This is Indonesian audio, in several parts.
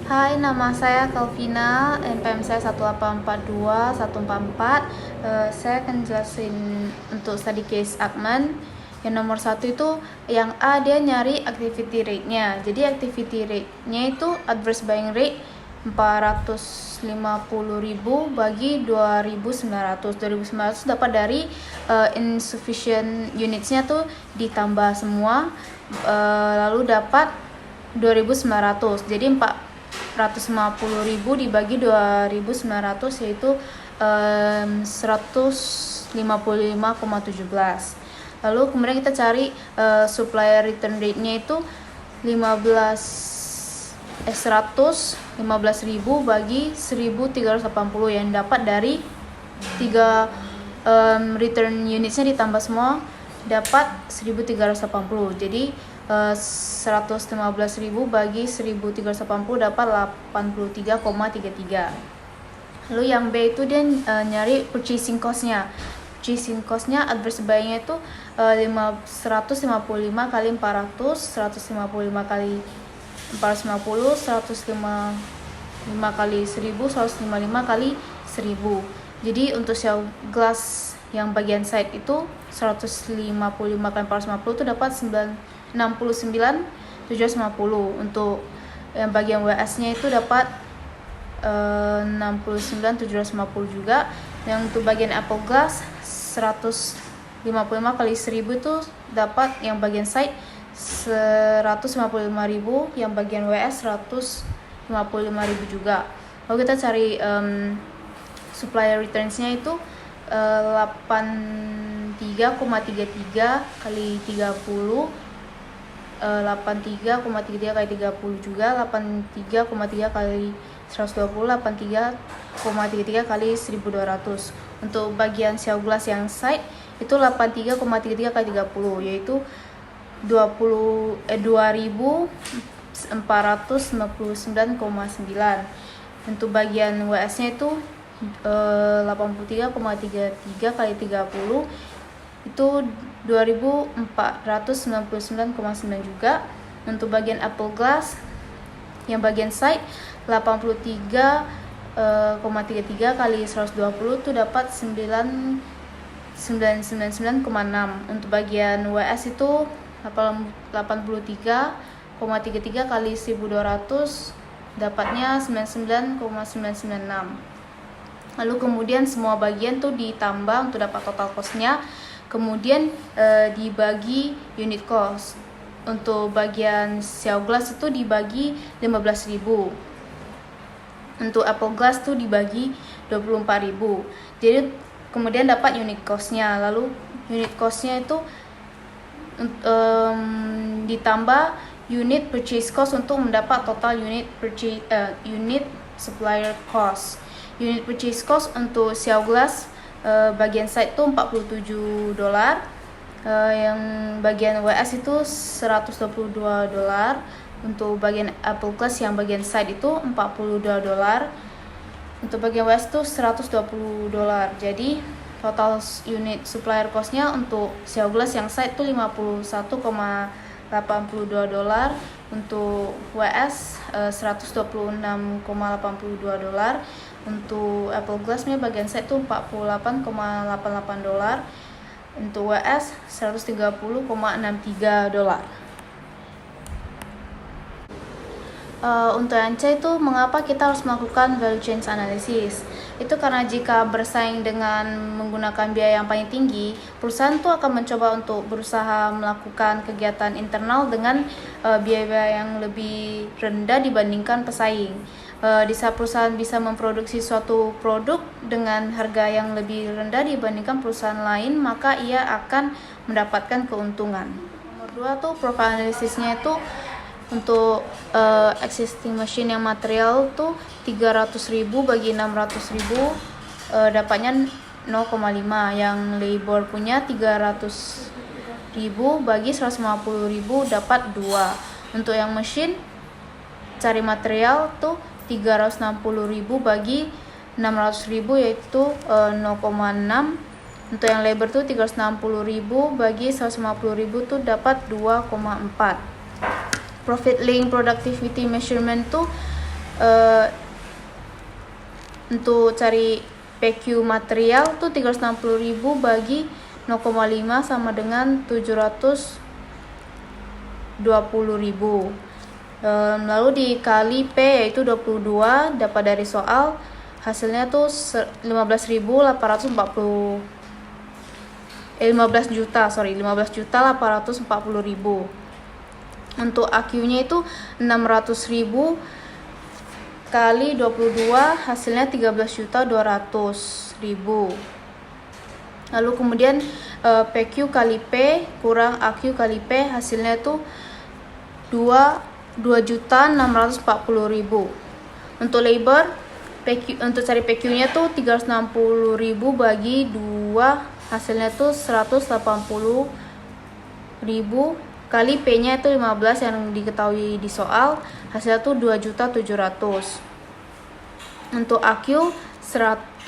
Hai, nama saya Kalvina, NPM saya 1842144. Saya akan jelasin untuk study case Akman. Yang nomor 1 itu, yang A dia nyari activity rate-nya. Jadi activity rate-nya itu adverse buying rate 450.000 bagi 2.900. 2.900 dapat dari insufficient units-nya tuh ditambah semua, lalu dapat 2.900. Jadi 450.000 dibagi 2.900 yaitu 155,17. Lalu kemudian kita cari supplier return rate-nya itu 115.000 bagi 1.380 yang dapat dari 3 return units-nya ditambah semua dapat 1.380. Jadi 115.000 bagi 1.380 dapat 83,33. Lalu yang B itu dia nyari purchasing cost-nya. Purchasing cost-nya adverse buying-nya itu 155 kali 400, 155 kali 450, 155 kali 1000, 155 kali 1000. Jadi untuk shell glass yang bagian side itu 155 kali 450 itu dapat 69.750. Untuk yang bagian WS-nya itu dapat 69.750 juga. Yang untuk bagian apple glass 155 kali 1000 itu dapat yang bagian side 155.000, yang bagian WS 155.000 juga. Lalu kita cari supplier returns-nya itu 83,33 kali 30, 83,33 kali 30 juga, 83,3 kali 120, 83,33 kali 1200. Untuk bagian shell glass yang side itu 83,33 kali 30 yaitu 2.499,9. Untuk bagian WS-nya itu 83,33 kali 30 itu 2.499,9 juga. Untuk bagian apple glass yang bagian side 83,33 kali 120 itu dapat 999,6. Untuk bagian WS itu 83,33 kali 1200 dapatnya 99,996. Lalu kemudian semua bagian tuh ditambah untuk dapat total cost-nya, kemudian dibagi unit cost. Untuk bagian shell glass itu dibagi 15.000. Untuk apple glass tuh dibagi 24.000. Jadi kemudian dapat unit cost-nya. Lalu unit cost-nya itu ditambah unit purchase cost untuk mendapat total unit supplier cost. Unit purchase cost untuk shell glass bagian side itu $47, yang bagian WS itu $122. Untuk bagian apple glass yang bagian side itu $42. Untuk bagian WS itu $120. Jadi total unit supplier cost-nya untuk shell glass yang side itu $51,82. Untuk WS $126,82. Untuk apple glass-nya bagian side itu $48,88. Untuk WS $130,63. Untuk yang C itu mengapa kita harus melakukan value chain analysis? Itu karena jika bersaing dengan menggunakan biaya yang paling tinggi, perusahaan itu akan mencoba untuk berusaha melakukan kegiatan internal dengan biaya yang lebih rendah dibandingkan pesaing. Di saat perusahaan bisa memproduksi suatu produk dengan harga yang lebih rendah dibandingkan perusahaan lain, maka ia akan mendapatkan keuntungan. Nomor 2 tuh profile analysisnya itu untuk existing machine yang material tuh 300.000 bagi 600.000 dapatnya 0,5. Yang labor punya 300.000 bagi 150.000 dapat 2. Untuk yang mesin cari material tuh 360.000 bagi 600.000 yaitu 0,6. Untuk yang labor tuh 360.000 bagi 150.000 tuh dapat 2,4. Profit link productivity measurement tuh Untuk cari PQ material tuh 360.000 bagi 0,5 sama dengan 720.000. Lalu dikali P yaitu 22, dapat dari soal hasilnya tuh 15.840.000. Untuk AQ-nya itu 600.000 kali 22, hasilnya 13.200.000. Lalu kemudian PQ kali P kurang AQ kali P, hasilnya itu 2.640.000. Untuk labor, untuk cari PQ-nya tuh 360.000 bagi 2, hasilnya tuh 180.000 kali P-nya itu 15 yang diketahui di soal, hasilnya tuh 2.700.000. Untuk AQ 150.000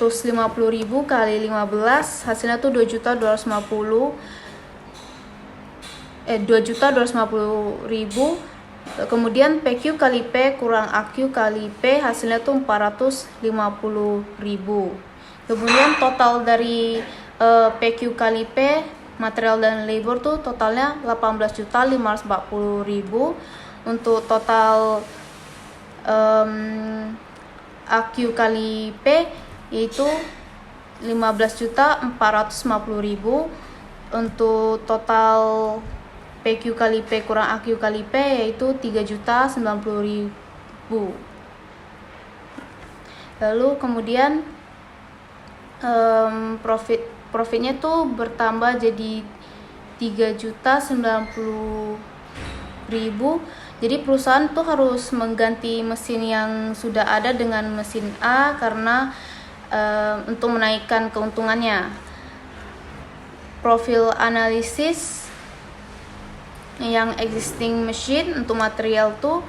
kali 15, hasilnya tuh 2.250.000. Kemudian PQ kali P kurang AQ kali P, hasilnya tuh 450.000. Kemudian total dari PQ kali P, material dan labor tuh totalnya 18.540.000. Untuk total AQ kali P yaitu 15.450.000. Untuk total PQ kali P kurang AQ kali P yaitu 3.090.000. Lalu kemudian profitnya tuh bertambah jadi 3.090.000. Jadi perusahaan tuh harus mengganti mesin yang sudah ada dengan mesin A karena untuk menaikkan keuntungannya. Profil analisis yang existing machine untuk material tuh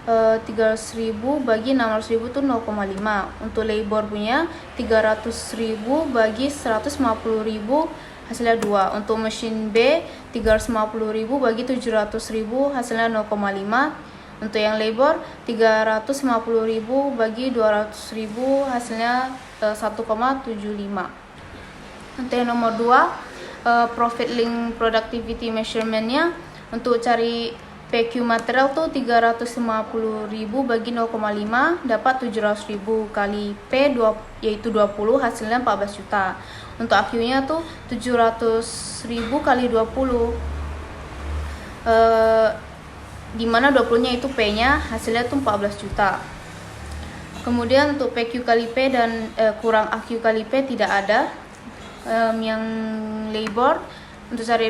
300.000 bagi 600.000 tuh 0,5. Untuk labor punya 300.000 bagi 150.000, hasilnya 2. Untuk mesin B 350.000 bagi 700.000, hasilnya 0,5. Untuk yang labor 350.000 bagi 200.000, hasilnya 1,75. Untuk yang nomor 2, profit link productivity measurement-nya, untuk cari PQ material tuh 350.000 bagi 0,5 dapat 700.000 kali P yaitu 20, hasilnya 14 juta. Untuk AQ-nya tuh 700.000 kali 20, dimana 20-nya itu P-nya, hasilnya tuh 14 juta. Kemudian untuk PQ kali P dan kurang AQ kali P tidak ada. Yang labor, untuk cari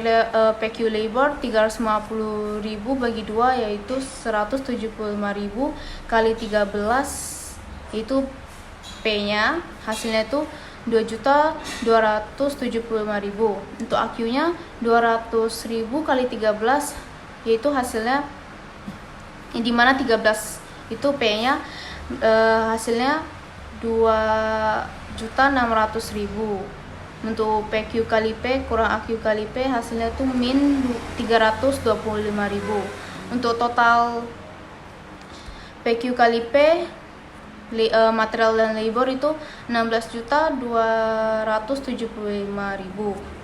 PQ labor 350.000 bagi 2 yaitu 175.000 kali 13 itu P-nya, hasilnya itu 2.275.000. Untuk AQ-nya 200.000 kali 13 yaitu hasilnya, di mana 13 itu P-nya, hasilnya 2.600.000. Untuk PQ kali P kurang AQ kali P, hasilnya tuh min 325.000. Untuk total PQ kali P material dan labor itu 16.275.000.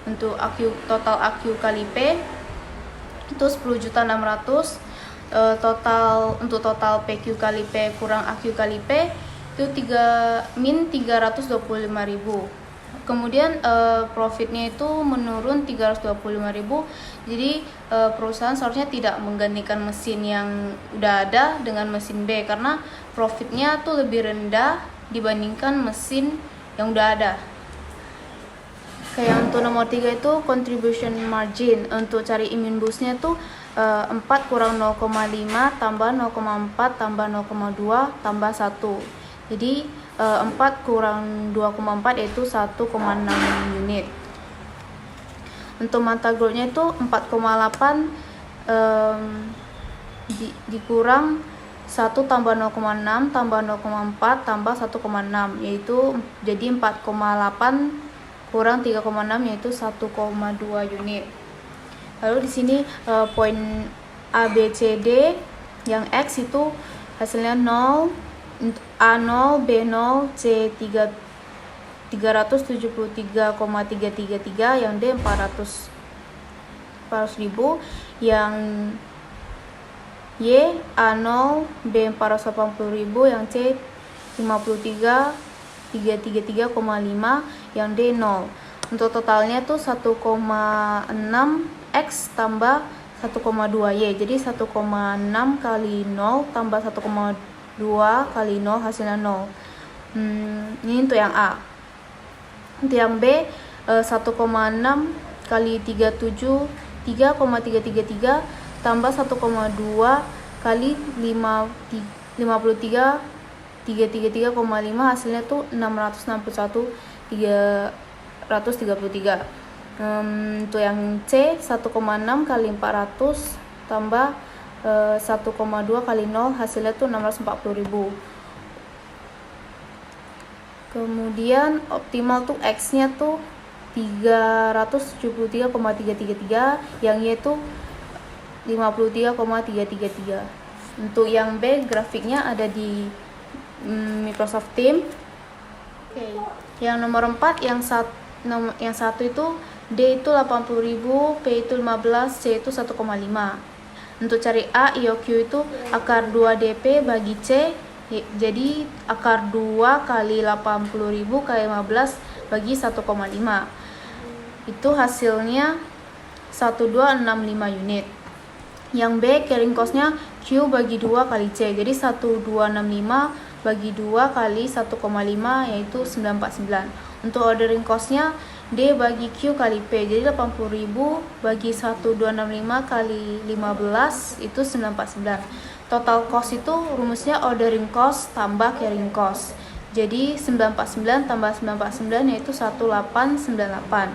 Untuk total AQ kali P itu 10.600.000. Untuk total PQ kali P kurang AQ kali P itu min 325.000. Kemudian profitnya itu menurun 325.000. Jadi perusahaan seharusnya tidak menggantikan mesin yang udah ada dengan mesin B karena profitnya tuh lebih rendah dibandingkan mesin yang udah ada. Kayak untuk nomor 3 itu contribution margin. Untuk cari immune boost-nya tuh 4 kurang 0,5 tambah 0,4 tambah 0,2 tambah 1. Jadi 4 kurang 2,4 yaitu 1,6 unit. Untuk mata growth-nya itu 4,8 dikurang 1 tambah 0,6 tambah 0,4 tambah 1,6 yaitu jadi 4,8 kurang 3,6 yaitu 1,2 unit. Lalu di sini poin A, B, C, D yang X itu hasilnya 0, A0, B0, C 373,333, yang D 400.000, yang Y A0, B 480.000, yang C 53,5, yang D 0. Untuk totalnya tuh 1,6 X tambah 1,2 Y. Jadi 1,6 kali 0 tambah 1,2 kali 0 hasilnya 0. Ini untuk yang A. Untuk yang B 1,6 kali 3,333 tambah 1,2 kali 53,5 hasilnya tuh 661.333. Untuk yang C 1,6 kali 400 tambah 1,2 kali 0 hasilnya tuh 640.000. Kemudian optimal tuh X nya tuh 373,333, yang Y tuh 53,333. Untuk yang B grafiknya ada di Microsoft Teams. Yang nomor 4, yang satu itu D itu 80.000, P itu 15, C itu 1,5. Untuk cari A, I, O, Q itu akar 2 DP bagi C. Jadi akar 2 kali 80.000 kali 15 bagi 1,5. Itu hasilnya 1265 unit. Yang B carrying cost-nya Q bagi 2 kali C. Jadi 1265 bagi 2 kali 1,5 yaitu 949. Untuk ordering cost-nya D bagi Q kali P. Jadi 80.000 bagi 1265 kali 15 itu 949. Total cost itu rumusnya ordering cost tambah carrying cost. Jadi 949 tambah 949 yaitu 1898.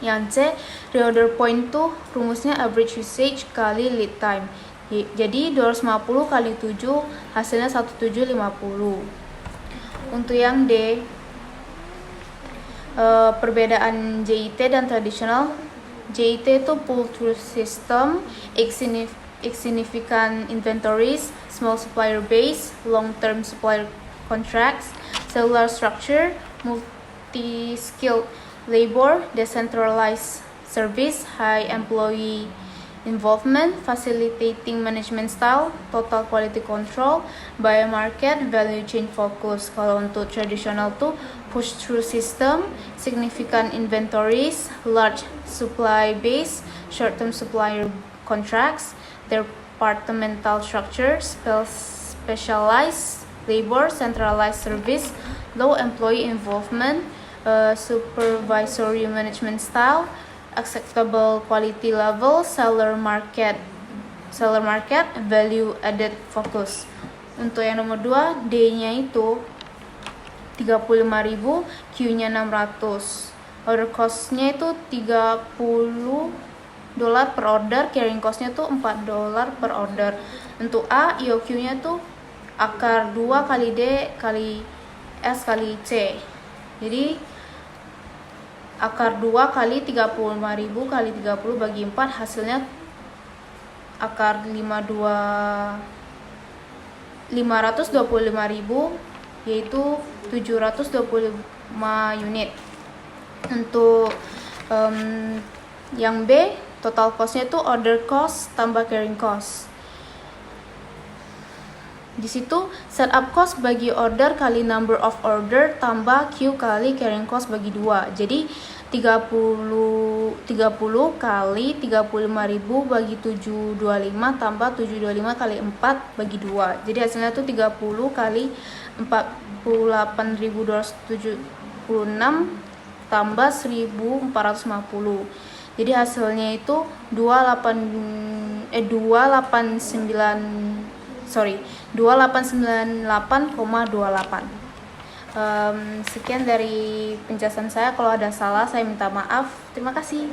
Yang C, reorder point tuh rumusnya average usage kali lead time. Jadi 250 kali 7 hasilnya 1750. Untuk yang D, perbedaan JIT dan tradisional. JIT itu pull through system, significant inventories, small supplier base, long term supplier contracts, cellular structure, multi-skilled labor, decentralized service, high employee involvement, facilitating management style, total quality control, buyer market, value chain focus. Kalau untuk tradisional tuh push through system, significant inventories, large supply base, short term supplier contracts, departmental structure, specialized labor, centralized service, low employee involvement, supervisory management style, acceptable quality level, seller market, value added focus. Untuk yang nomor 2, D-nya itu 35.000, Q-nya 600. Order cost-nya itu $30 per order, carrying cost-nya tuh $4 per order. Untuk A, IOQ-nya tuh akar 2 kali D kali S kali C. Jadi akar 2 kali 35.000 kali 30 bagi 4 hasilnya akar 525.000 yaitu 725 unit. Untuk yang B, total cost-nya itu order cost tambah carrying cost. Di situ setup cost bagi order kali number of order tambah Q kali carrying cost bagi 2. Jadi 30 kali 35.000 bagi 725 tambah 725 kali 4 bagi 2. Jadi hasilnya tuh 30 kali 48.276 tambah 1.450. Jadi hasilnya itu 289,28. Sekian dari penjelasan saya. Kalau ada salah saya minta maaf. Terima kasih.